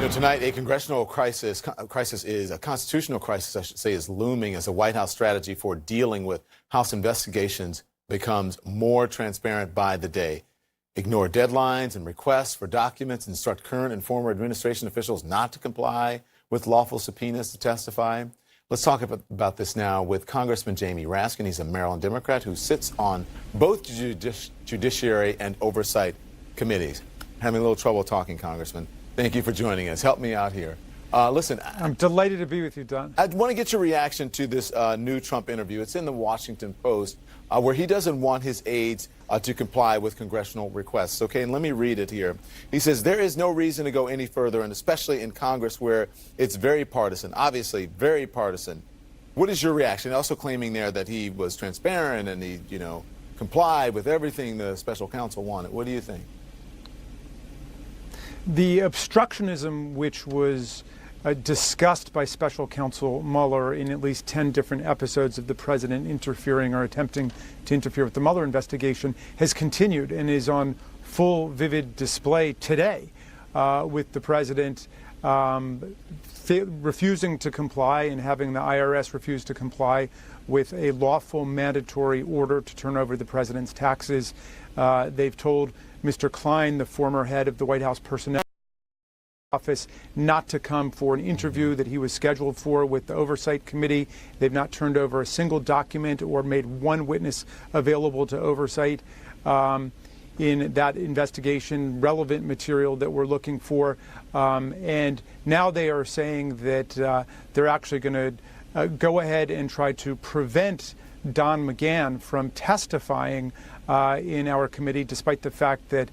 Tonight, a congressional crisis is a constitutional crisis, I should say, is looming as the White House strategy for dealing with House investigations becomes more transparent by the day. Ignore deadlines and requests for documents, instruct current and former administration officials not to comply with lawful subpoenas to testify. Let's talk about this now with Congressman Jamie Raskin. He's a Maryland Democrat who sits on both Judiciary and Oversight committees. Having a little trouble talking, Congressman. Thank you for joining us. Help me out here. Listen, I'm delighted to be with you, Don. I want to get your reaction to this new Trump interview. It's in the Washington Post, where he doesn't want his aides to comply with congressional requests. Okay, and let me read it here. He says, there is no reason to go any further, and especially in Congress where it's very partisan, obviously very partisan. What is your reaction? Also claiming there that he was transparent and he, complied with everything the special counsel wanted. What do you think? The obstructionism, which was discussed by special counsel Mueller in at least 10 different episodes of the president interfering or attempting to interfere with the Mueller investigation, has continued and is on full, vivid display today with the president refusing to comply and having the IRS refuse to comply with a lawful mandatory order to turn over the president's taxes. They've told Mr. Klein, the former head of the White House Personnel Office, not to come for an interview that he was scheduled for with the Oversight Committee. They've not turned over a single document or made one witness available to Oversight in that investigation, relevant material that we're looking for. And now they are saying that they're actually going to go ahead and try to prevent Don McGahn from testifying in our committee, despite the fact that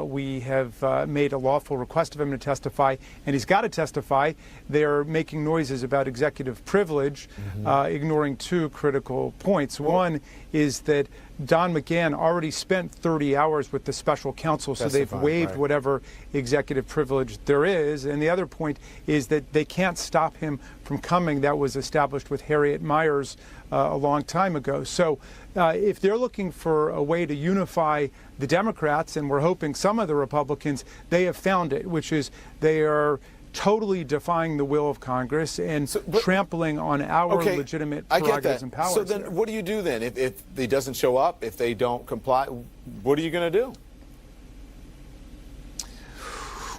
we have made a lawful request of him to testify, and he's got to testify. They're making noises about executive privilege, ignoring two critical points. One is that Don McGahn already spent 30 hours with the special counsel, so they've waived whatever executive privilege there is. And the other point is that they can't stop him from coming. That was established with Harriet Miers a long time ago. So if they're looking for a way to unify the Democrats, and we're hoping some of the Republicans, they have found it, which is they are totally defying the will of Congress and trampling on our legitimate prerogatives and powers. So then what do you do then? If he doesn't show up, if they don't comply, what are you going to do?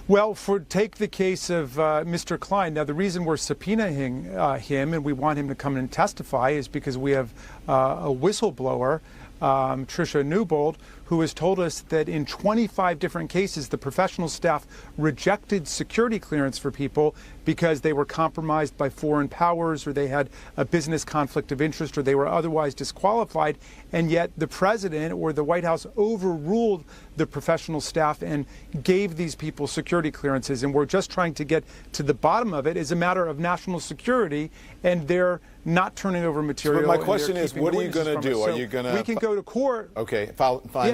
Well, take the case of Mr. Klein. Now, the reason we're subpoenaing him and we want him to come and testify is because we have a whistleblower, Tricia Newbold, who has told us that in 25 different cases, the professional staff rejected security clearance for people because they were compromised by foreign powers, or they had a business conflict of interest, or they were otherwise disqualified. And yet the president or the White House overruled the professional staff and gave these people security clearances. And we're just trying to get to the bottom of it as a matter of national security, and they're not turning over material. So my question is, what are you going to do? Are you going to? We can go to court. Okay,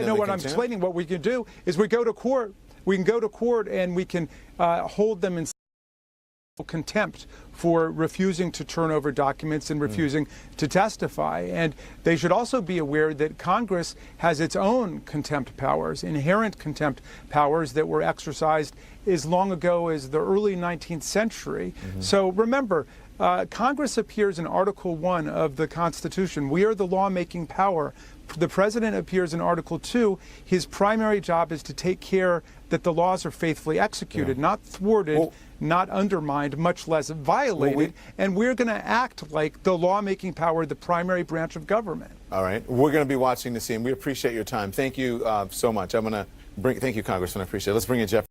what I'm explaining, what we can do is we go to court. We can go to court and we can hold them in contempt for refusing to turn over documents and refusing to testify. And they should also be aware that Congress has its own contempt powers, inherent contempt powers that were exercised as long ago as the early 19th century. So remember, Congress appears in Article 1 of the Constitution. We are the lawmaking power. The president appears in Article 2. His primary job is to take care that the laws are faithfully executed, not thwarted, not undermined, much less violated. And we're going to act like the lawmaking power, the primary branch of government. All right. We're going to be watching the scene. We appreciate your time. Thank you so much. Thank you, Congressman. I appreciate it. Let's bring in Jeff.